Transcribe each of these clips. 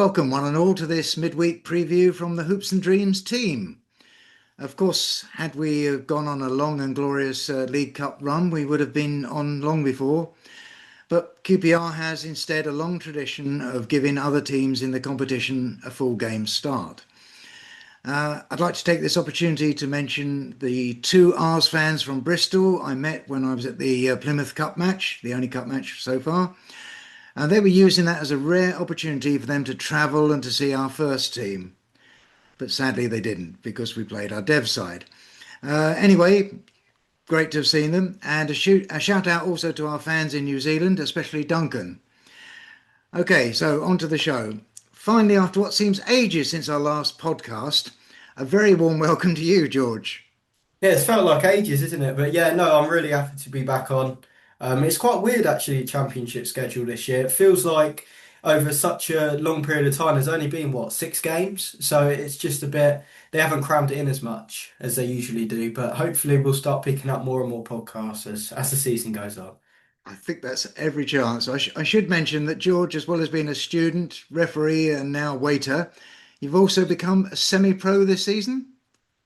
welcome one and all to this midweek preview from the Hoops and Dreams team. Of course, had we gone on a long and glorious League Cup run, we would have been on long before. But QPR has instead a long tradition of giving other teams in the competition a full game start. I'd like to take this opportunity to mention the two Ars fans from Bristol I met when I was at the Plymouth Cup match, the only cup match so far. And they were using that as a rare opportunity for them to travel and to see our first team. But sadly they didn't because we played our dev side. Anyway, great to have seen them. And a shout out also to our fans in New Zealand, especially Duncan. Okay, so on to the show. Finally, after what seems ages since our last podcast, a very warm welcome to you, George. Yeah, it's felt like ages, isn't it? But yeah, no, I'm really happy to be back on. It's quite weird actually, championship schedule this year. It feels like over such a long period of time, there's only been what, 6 games? So it's just a bit, they haven't crammed it in as much as they usually do. But hopefully we'll start picking up more and more podcasts as the season goes on. I think that's every chance. I should mention that George, as well as being a student, referee, and now waiter, you've also become a semi-pro this season.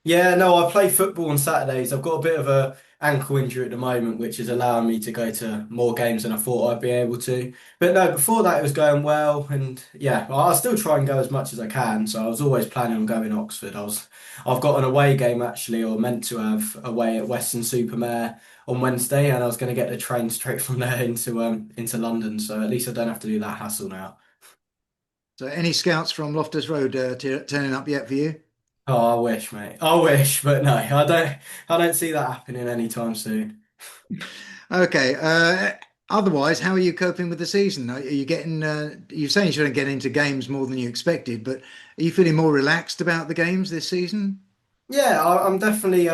Yeah, no, I play football on Saturdays. I've got a bit of a ankle injury at the moment, which is allowing me to go to more games than I thought I'd be able to. But no, before that it was going well, and yeah, I still try and go as much as I can. So I was always planning on going to Oxford. I've got an away game actually, or meant to have away at Western-super-Mare on Wednesday, and I was going to get the train straight from there into London. So at least I don't have to do that hassle now. So, any scouts from Loftus Road turning up yet for you? Oh, I wish, mate. I wish, but no, I don't. I don't see that happening anytime soon. Okay. Otherwise, how are you coping with the season? Are you getting? You're saying you shouldn't get into games more than you expected, but are you feeling more relaxed about the games this season? Yeah, I'm definitely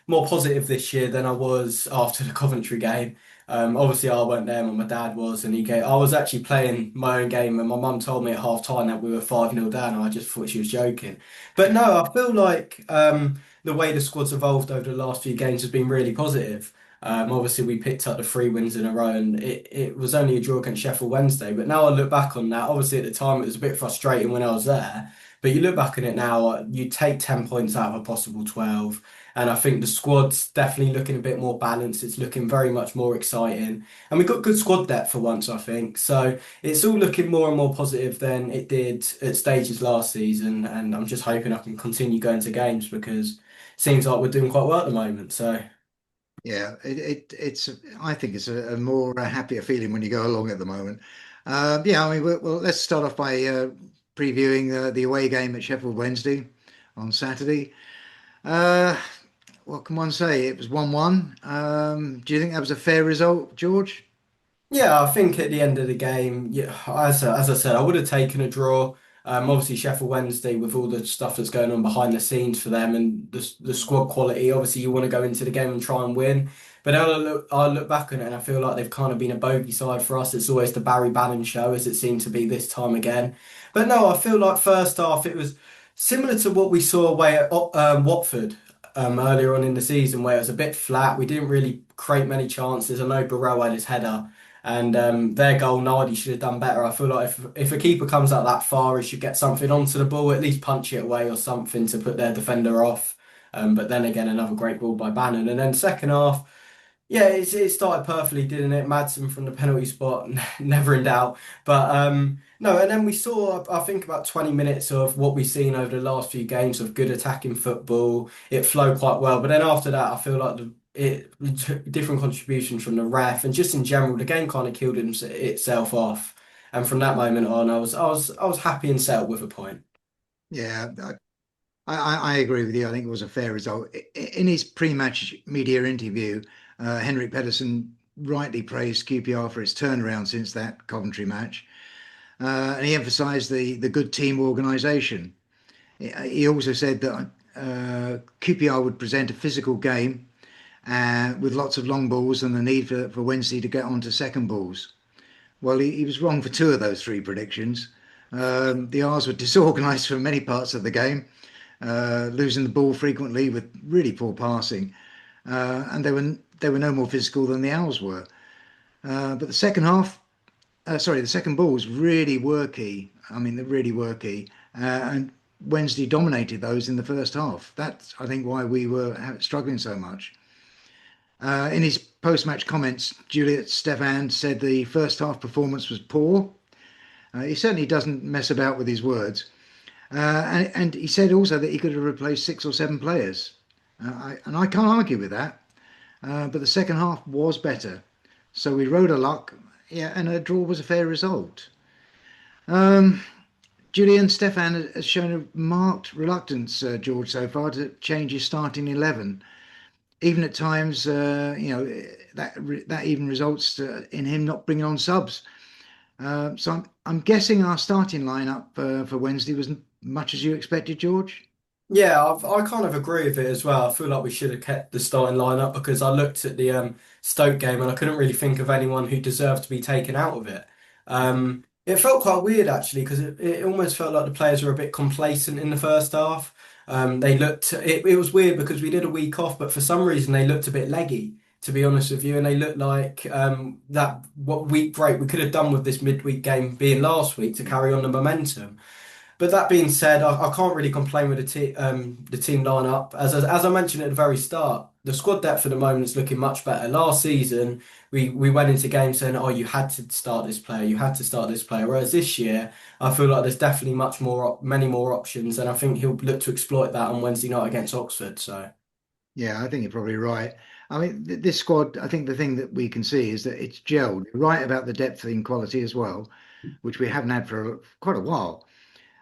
more positive this year than I was after the Coventry game. Obviously, I weren't there, but my dad was, and I was actually playing my own game, and my mum told me at half time that we were 5-0 down, and I just thought she was joking. But no, I feel like the way the squad's evolved over the last few games has been really positive. Obviously, we picked up the 3 wins in a row, and it was only a draw against Sheffield Wednesday. But now I look back on that, obviously at the time it was a bit frustrating when I was there. But you look back on it now, you take 10 points out of a possible 12. And I think the squad's definitely looking a bit more balanced. It's looking very much more exciting. And we've got good squad depth for once, I think. So it's all looking more and more positive than it did at stages last season. And I'm just hoping I can continue going to games because it seems like we're doing quite well at the moment. So. Yeah, it's. I think it's a more happier feeling when you go along at the moment. Yeah, I mean, well, let's start off by previewing the away game at Sheffield Wednesday on Saturday. Uh, what can one say? It was 1-1. Do you think that was a fair result, George? Yeah, I think at the end of the game, yeah, as I said, I would have taken a draw. Obviously, Sheffield Wednesday, with all the stuff that's going on behind the scenes for them and the squad quality, obviously you want to go into the game and try and win. But I look back on it and I feel like they've kind of been a bogey side for us. It's always the Barry Bannon show, as it seemed to be this time again. But no, I feel like first half it was similar to what we saw away at Watford earlier on in the season, where it was a bit flat. We didn't really create many chances. I know Burrell had his header. And their goal, Nardi should have done better. I feel like if a keeper comes out that far, he should get something onto the ball, at least punch it away or something to put their defender off. But then again, another great ball by Bannon. And then second half, yeah, it started perfectly, didn't it? Madsen from the penalty spot, never in doubt. But no, and then we saw, I think, about 20 minutes of what we've seen over the last few games of good attacking football. It flowed quite well. But then after that, I feel like different contributions from the ref and just in general, the game kind of killed itself off. And from that moment on, I was happy and settled with a point. Yeah, I agree with you. I think it was a fair result. In his pre-match media interview, Henrik Pedersen rightly praised QPR for its turnaround since that Coventry match, and he emphasised the good team organisation. He also said that QPR would present a physical game with lots of long balls and the need for Wednesday to get onto second balls. Well, he was wrong for two of those three predictions. The R's were disorganised for many parts of the game, losing the ball frequently with really poor passing, and they were no more physical than the Owls were. But the second half, sorry, the second ball was really worky. I mean, they really worky, and Wednesday dominated those in the first half. That's, I think, why we were struggling so much. In his post-match comments, Juliet Stefan said the first half performance was poor. He certainly doesn't mess about with his words. And he said also that he could have replaced 6 or 7 players. And I can't argue with that. But the second half was better. So we rode a luck, yeah, and a draw was a fair result. Julian Stefan has shown a marked reluctance, George, so far to change his starting 11. Even at times, that even results in him not bringing on subs. So I'm guessing our starting lineup for Wednesday was much as you expected, George. Yeah, I kind of agree with it as well. I feel like we should have kept the starting lineup because I looked at the Stoke game and I couldn't really think of anyone who deserved to be taken out of it. It felt quite weird actually because it almost felt like the players were a bit complacent in the first half. They looked it was weird because we did a week off, but for some reason they looked a bit leggy, to be honest with you, and they looked like that what week break we could have done with this midweek game being last week to carry on the momentum. But that being said, I can't really complain with the team lineup. As I mentioned at the very start, the squad depth at the moment is looking much better. Last season, we went into games saying, "Oh, you had to start this player, you had to start this player." Whereas this year, I feel like there's definitely many more options, and I think he'll look to exploit that on Wednesday night against Oxford. So. Yeah, I think you're probably right. I mean, this squad, I think the thing that we can see is that it's gelled. You're right about the depth in quality as well, which we haven't had for quite a while.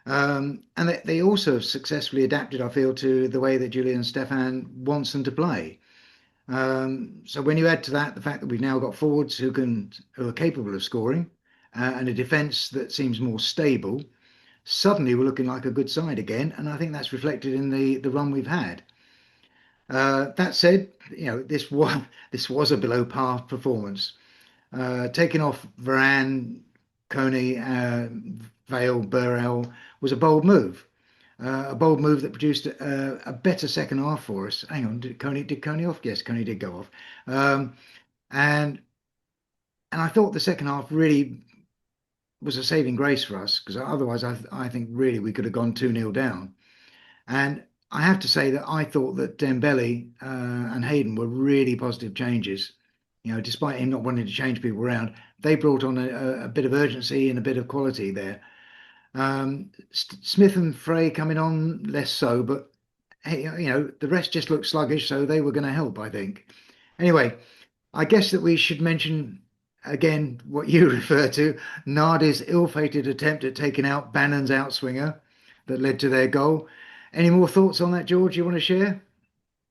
And they also have successfully adapted, I feel, to the way that Julian Stefan wants them to play. So when you add to that the fact that we've now got forwards who are capable of scoring, and a defence that seems more stable, suddenly we're looking like a good side again. And I think that's reflected in the run we've had. That said, this was a below par performance. Taking off Varane, Coney, Vale, Burrell was a bold move that produced a better second half for us. Hang on, did Coney off? Yes, Coney did go off. Um, and and I thought the second half really was a saving grace for us because otherwise I think really we could have gone 2-0 down. And I have to say that I thought that Dembele and Hayden were really positive changes. Despite him not wanting to change people around, they brought on a bit of urgency and a bit of quality there. Smith and Frey coming on less so, but hey, the rest just looked sluggish, so they were going to help, I think. Anyway, I guess that we should mention again what you refer to, Nardi's ill-fated attempt at taking out Bannon's outswinger that led to their goal. Any more thoughts on that, George, you want to share?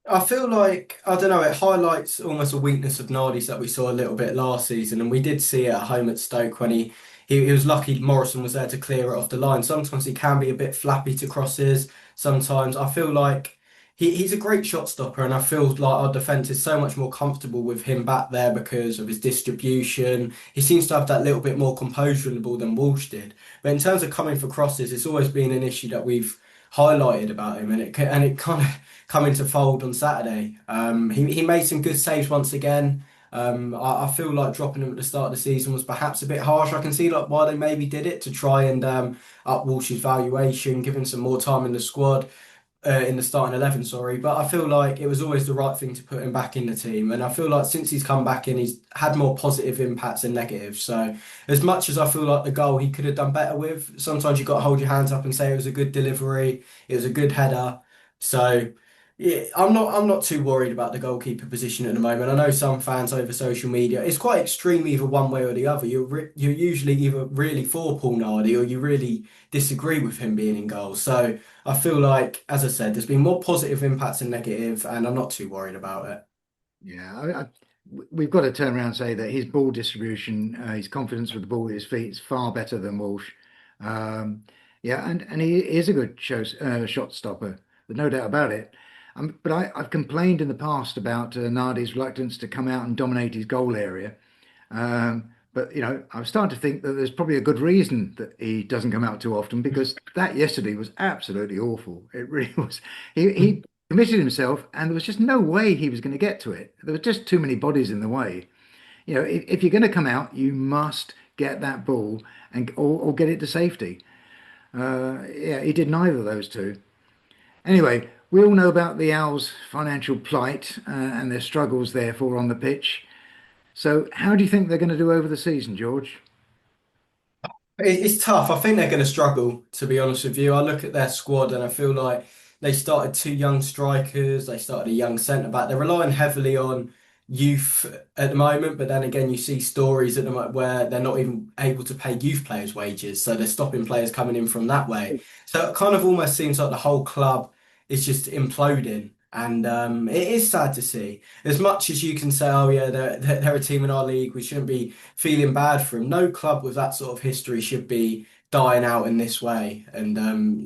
I feel like, I don't know, it highlights almost a weakness of Nardi's that we saw a little bit last season, and we did see it at home at Stoke when he was lucky Morrison was there to clear it off the line. Sometimes he can be a bit flappy to crosses. Sometimes I feel like he's a great shot stopper, and I feel like our defence is so much more comfortable with him back there because of his distribution. He seems to have that little bit more composure in the ball than Walsh did. But in terms of coming for crosses, it's always been an issue that we've highlighted about him, and it kind of come into fold on Saturday. He made some good saves once again. I feel like dropping him at the start of the season was perhaps a bit harsh. I can see like why they maybe did it to try and up Walsh's valuation, give him some more time in the squad in the starting 11, sorry. But I feel like it was always the right thing to put him back in the team. And I feel like since he's come back in, he's had more positive impacts than negatives. So as much as I feel like the goal he could have done better with, sometimes you've got to hold your hands up and say it was a good delivery, it was a good header. So yeah, I'm not too worried about the goalkeeper position at the moment. I know some fans over social media, it's quite extreme either one way or the other. You're usually either really for Paul Nardi or you really disagree with him being in goal. So I feel like, as I said, there's been more positive impacts than negative, and I'm not too worried about it. Yeah, we've got to turn around and say that his ball distribution, his confidence with the ball at his feet is far better than Walsh. Yeah, and he is a good shot stopper, there's no doubt about it. But I've complained in the past about Nardi's reluctance to come out and dominate his goal area. But I'm starting to think that there's probably a good reason that he doesn't come out too often because that yesterday was absolutely awful. It really was. He committed himself, and there was just no way he was going to get to it. There were just too many bodies in the way. If you're going to come out, you must get that ball and or get it to safety. Yeah, he did neither of those two. Anyway, we all know about the Owls' financial plight and their struggles, therefore, on the pitch. So, how do you think they're going to do over the season, George? It's tough. I think they're going to struggle, to be honest with you. I look at their squad and I feel like they started two young strikers, they started a young centre back. They're relying heavily on youth at the moment, but then again, you see stories at the moment where they're not even able to pay youth players' wages, so they're stopping players coming in from that way. So it kind of almost seems like the whole club is just imploding. And it is sad to see. As much as you can say, oh yeah, they're a team in our league, we shouldn't be feeling bad for him. No club with that sort of history should be dying out in this way, and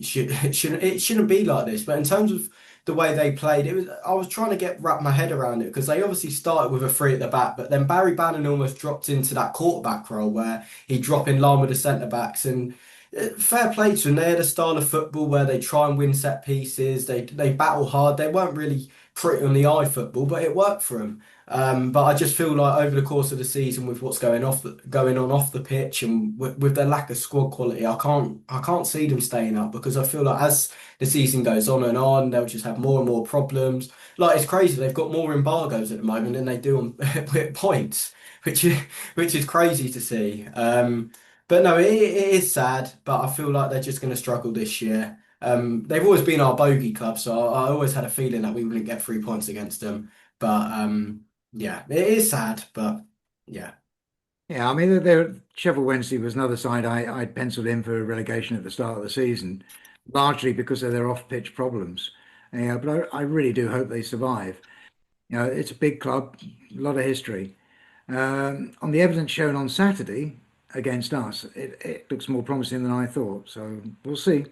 it shouldn't be like this. But in terms of the way they played, I was trying to wrap my head around it because they obviously started with a three at the back, but then Barry Bannon almost dropped into that quarterback role where he'd drop in line with the centre backs and. Fair play to them. They had a style of football where they try and win set pieces. They battle hard. They weren't really pretty on the eye football, but it worked for them. But I just feel like over the course of the season, with what's going on off the pitch, and with their lack of squad quality, I can't see them staying up because I feel like as the season goes on, they'll just have more and more problems. Like it's crazy, they've got more embargoes at the moment than they do on with points, which is crazy to see. But no, it is sad, but I feel like they're just going to struggle this year. They've always been our bogey club, so I always had a feeling that we wouldn't get 3 points against them. But yeah, it is sad, but yeah. Yeah, I mean, Sheffield Wednesday was another side I'd penciled in for relegation at the start of the season, largely because of their off-pitch problems. Yeah, but I really do hope they survive. It's a big club, a lot of history. On the evidence shown on Saturday against us, it looks more promising than I thought. So we'll see.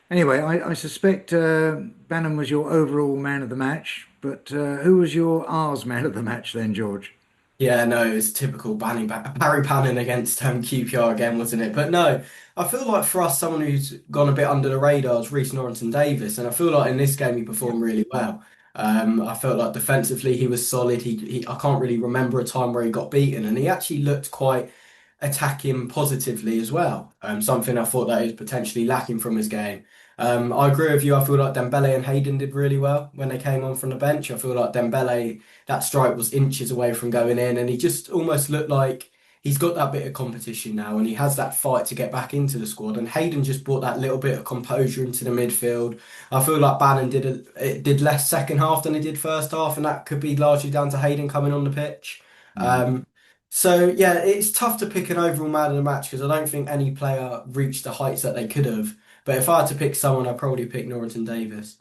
Anyway, I suspect Bannon was your overall man of the match, but who was your R's man of the match then, George? Yeah, no, it was typical Barry Bannon against QPR again, wasn't it? But no, I feel like for us, someone who's gone a bit under the radar is Reece Norrington-Davies, and I feel like in this game he performed really well. I felt like defensively he was solid. I can't really remember a time where he got beaten, and he actually looked quite attacking positively as well. Something I thought that is potentially lacking from his game. I agree with you. I feel like Dembele and Hayden did really well when they came on from the bench. I feel like Dembele, that strike was inches away from going in, and he just almost looked like he's got that bit of competition now, and he has that fight to get back into the squad. And Hayden just brought that little bit of composure into the midfield. I feel like Bannon did less second half than he did first half, and that could be largely down to Hayden coming on the pitch. Mm. So yeah, it's tough to pick an overall man of the match because I don't think any player reached the heights that they could have. But if I had to pick someone, I'd probably pick Norrington Davis.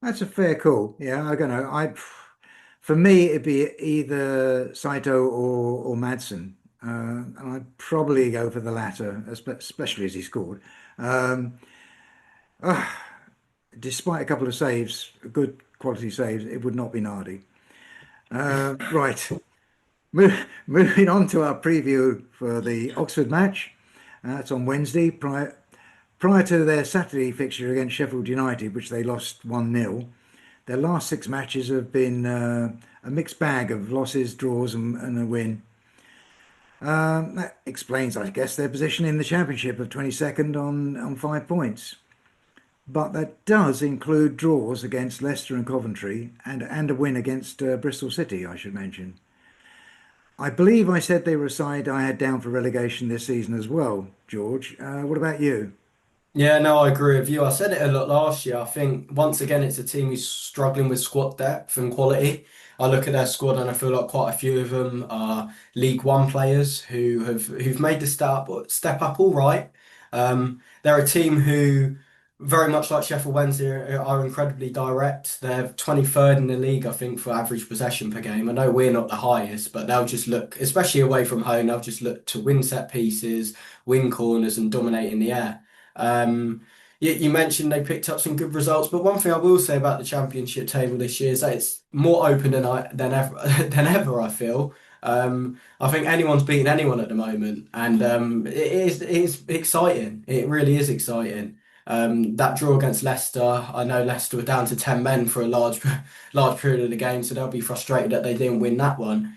That's a fair call. Yeah, I don't know. For me, it'd be either Saito or Madsen, and I'd probably go for the latter, especially as he scored. Um, Despite a couple of saves, good quality saves, it would not be Nardi. Right, moving on to our preview for the Oxford match. That's on Wednesday, prior to their Saturday fixture against Sheffield United, which they lost 1-0. Their last six matches have been a mixed bag of losses, draws, and a win. That explains, I guess, their position in the Championship of 22nd on 5 points. But that does include draws against Leicester and Coventry and a win against Bristol City, I should mention. I believe I said they were a side I had down for relegation this season as well, George. What about you? Yeah, no, I agree with you. I said it a lot last year. I think once again it's a team who's struggling with squad depth and quality. I look at their squad and I feel like quite a few of them are League One players who've made the step up all right. They're a team who very much like Sheffield Wednesday are incredibly direct. They're 23rd in the league, I think, for average possession per game. I know we're not the highest, but they'll just look, especially away from home, they'll just look to win set pieces, win corners, and dominate in the air. Um, you mentioned they picked up some good results, but one thing I will say about the championship table this year is that it's more open than ever than ever. I feel. I think anyone's beating anyone at the moment, and it is exciting. It really is exciting. That draw against Leicester, I know Leicester were down to 10 men for a large period of the game, so they'll be frustrated that they didn't win that one.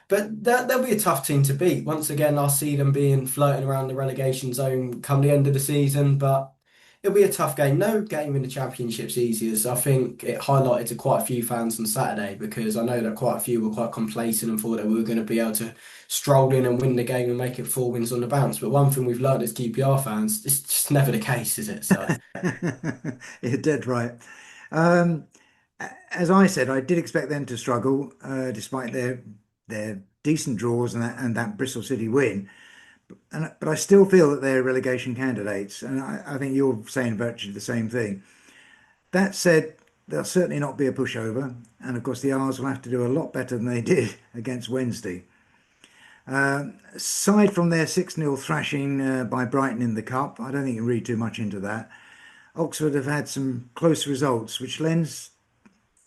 But they'll be a tough team to beat. Once again, I see them being floating around the relegation zone come the end of the season, but it'll be a tough game. No game in the Championship's easy, as I think it highlighted to quite a few fans on Saturday, because I know that quite a few were quite complacent and thought that we were going to be able to stroll in and win the game and make it 4 wins on the bounce. But one thing we've learned as QPR fans, it's just never the case, is it? So. You're dead right. Um, as I said, I did expect them to struggle, despite their decent draws and that Bristol City win. But I still feel that they're relegation candidates, and I think you're saying virtually the same thing. That said, they'll certainly not be a pushover, and of course the R's will have to do a lot better than they did against Wednesday. Aside from their 6-0 thrashing by Brighton in the Cup, I don't think you can read too much into that. Oxford have had some close results, which lends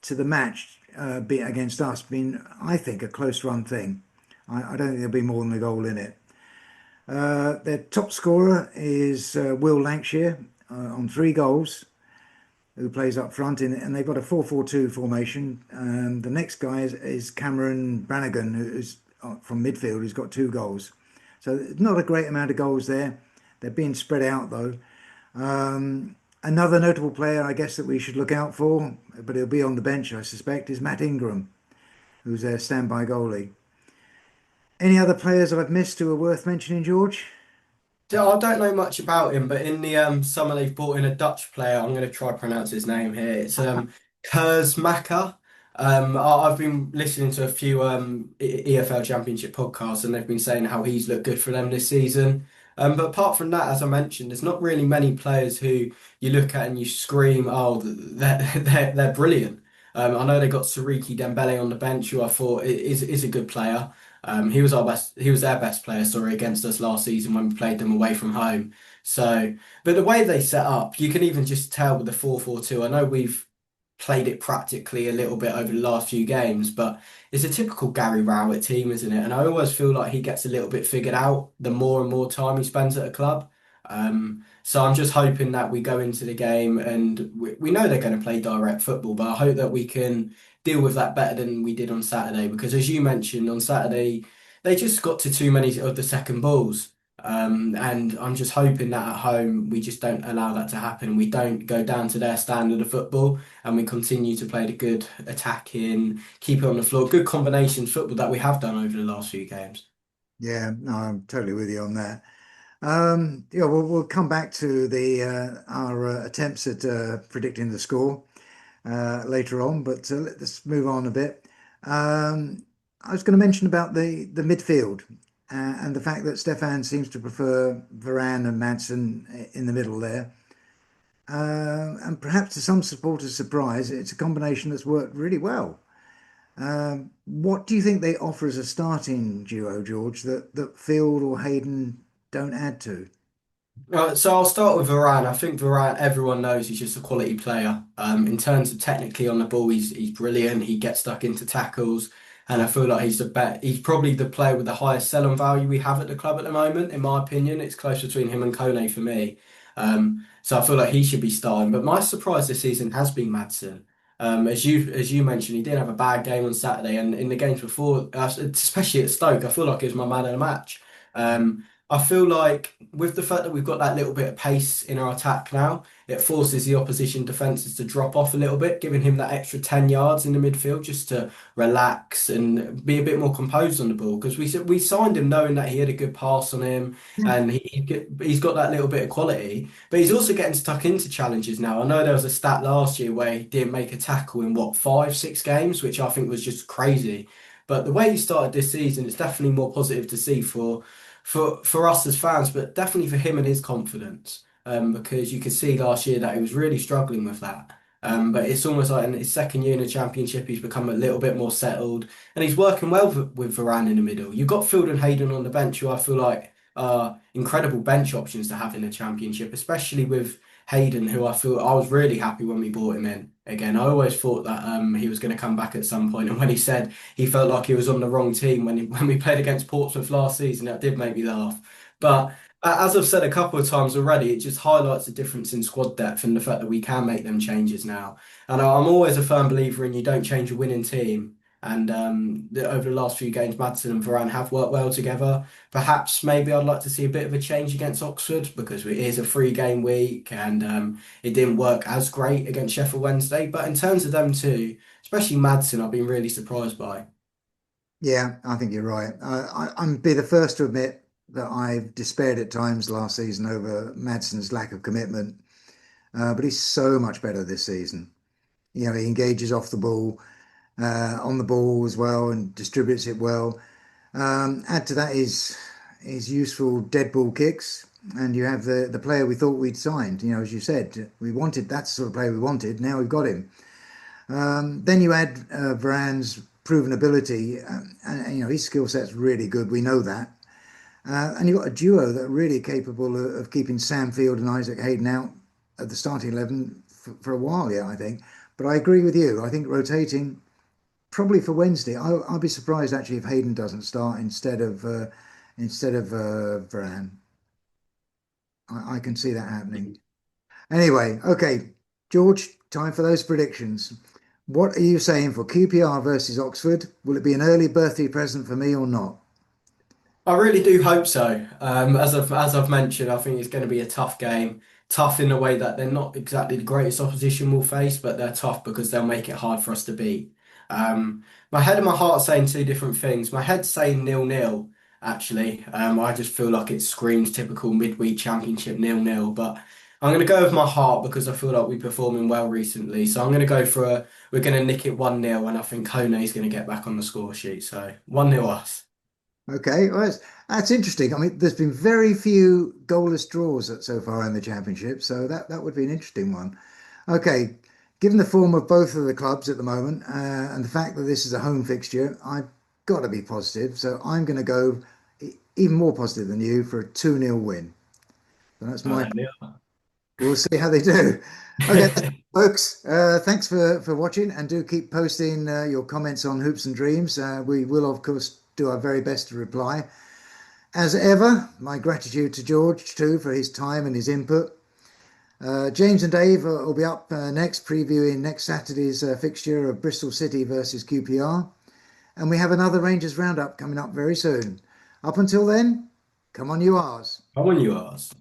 to the match be against us being, I think, a close run thing. I don't think there'll be more than a goal in it. Their top scorer is Will Lancashire on 3 goals, who plays up front, and they've got a 4-4-2 formation. The next guy is Cameron Brannigan, who's from midfield, who's got 2 goals. So not a great amount of goals there. They're being spread out though. Another notable player, I guess, that we should look out for, but he'll be on the bench, I suspect, is Matt Ingram, who's their standby goalie. Any other players I've missed who are worth mentioning, George? I don't know much about him, but in the summer they've brought in a Dutch player. I'm going to try to pronounce his name here. It's Kers Maka. I've been listening to a few EFL Championship podcasts, and they've been saying how he's looked good for them this season. But apart from that, as I mentioned, there's not really many players who you look at and you scream, "Oh, they're brilliant." I know they got Sariki Dembele on the bench, who I thought is a good player. He was our best. He was their best player, sorry, against us last season when we played them away from home. So, but the way they set up, you can even just tell with the 4-4-2. I know we've played it practically a little bit over the last few games, but it's a typical Gary Rowett team, isn't it? And I always feel like he gets a little bit figured out the more and more time he spends at a club. So I'm just hoping that we go into the game and we know they're going to play direct football, but I hope that we can deal with that better than we did on Saturday. Because as you mentioned, on Saturday, they just got to too many of the second balls. And I'm just hoping that at home we just don't allow that to happen. We don't go down to their standard of football and we continue to play the good attacking, keep it on the floor, good combination football that we have done over the last few games. Yeah, no, I'm totally with you on that. Yeah, we'll come back to the our attempts at predicting the score later on, but let's move on a bit. I was going to mention about the midfield and the fact that Stefan seems to prefer Varane and Madsen in the middle there. And perhaps to some supporters' surprise, it's a combination that's worked really well. What do you think they offer as a starting duo, George, that Field or Hayden don't add to? Right, so I'll start with Varane. I think Varane, everyone knows he's just a quality player. In terms of technically on the ball, he's brilliant. He gets stuck into tackles, and I feel like he's probably the player with the highest selling value we have at the club at the moment. In my opinion, it's close between him and Kone for me. So I feel like he should be starting. But my surprise this season has been Madsen. As you mentioned, he did have a bad game on Saturday, and in the games before, especially at Stoke, I feel like he was my man of the match. I feel like with the fact that we've got that little bit of pace in our attack now, it forces the opposition defences to drop off a little bit, giving him that extra 10 yards in the midfield just to relax and be a bit more composed on the ball. Because we signed him knowing that he had a good pass on him and he's got that little bit of quality, but he's also getting stuck into challenges now. I know there was a stat last year where he didn't make a tackle in what, 5, 6 games, which I think was just crazy. But the way he started this season, it's definitely more positive to see for us as fans, but definitely for him and his confidence. Because you could see last year that he was really struggling with that. But it's almost like in his second year in the Championship, he's become a little bit more settled, and he's working well with Varane in the middle. You've got Field and Hayden on the bench, who I feel like are incredible bench options to have in the Championship, especially with Hayden, who I feel I was really happy when we brought him in. Again, I always thought that he was going to come back at some point, and when he said he felt like he was on the wrong team when we played against Portsmouth last season, that did make me laugh. But as I've said a couple of times already, it just highlights the difference in squad depth and the fact that we can make them changes now. And I'm always a firm believer in you don't change a winning team And over the last few games, Maddison and Varane have worked well together. Perhaps maybe I'd like to see a bit of a change against Oxford because it is a 3 game week and it didn't work as great against Sheffield Wednesday. But in terms of them two, especially Maddison, I've been really surprised by. Yeah, I think you're right. I'm be the first to admit that I've despaired at times last season over Madson's lack of commitment, but he's so much better this season. You know, he engages off the ball, on the ball as well, and distributes it well. Add to that his useful dead ball kicks, and you have the player we thought we'd signed. You know, as you said, we wanted that's the sort of player we wanted. Now we've got him. Then you add Varane's proven ability, and you know his skill set's really good. We know that, and you've got a duo that are really capable of keeping Sam Field and Isaac Hayden out at the starting 11 for a while. Yeah, I think. But I agree with you. I think rotating probably for Wednesday. I'll be surprised actually if Hayden doesn't start instead of Varane. I can see that happening. Anyway, okay, George, time for those predictions. What are you saying for QPR versus Oxford? Will it be an early birthday present for me or not? I really do hope so. As I've mentioned, I think it's going to be a tough game. Tough in the way that they're not exactly the greatest opposition we'll face, but they're tough because they'll make it hard for us to beat. My head and my heart are saying two different things. My head's saying 0-0, actually. I just feel like it screams typical midweek championship 0-0. But I'm going to go with my heart because I feel like we're performing well recently. So I'm going to go for we're going to nick it 1-0, and I think Kone's going to get back on the score sheet. So 1-0 us. Okay, well, that's interesting. I mean, there's been very few goalless draws so far in the championship, so that would be an interesting one. Okay, given the form of both of the clubs at the moment, and the fact that this is a home fixture, I've got to be positive. So I'm going to go even more positive than you for a 2-0 win. So that's Oh, my. there we We'll see how they do. Okay, are. folks. Thanks for watching, and do keep posting your comments on Hoops and Dreams. We will, of course, do our very best to reply. As ever, my gratitude to George too for his time and his input. James and Dave will be up next, previewing next Saturday's fixture of Bristol City versus QPR. And we have another Rangers roundup coming up very soon. Up until then, come on, you R's. How on you ask?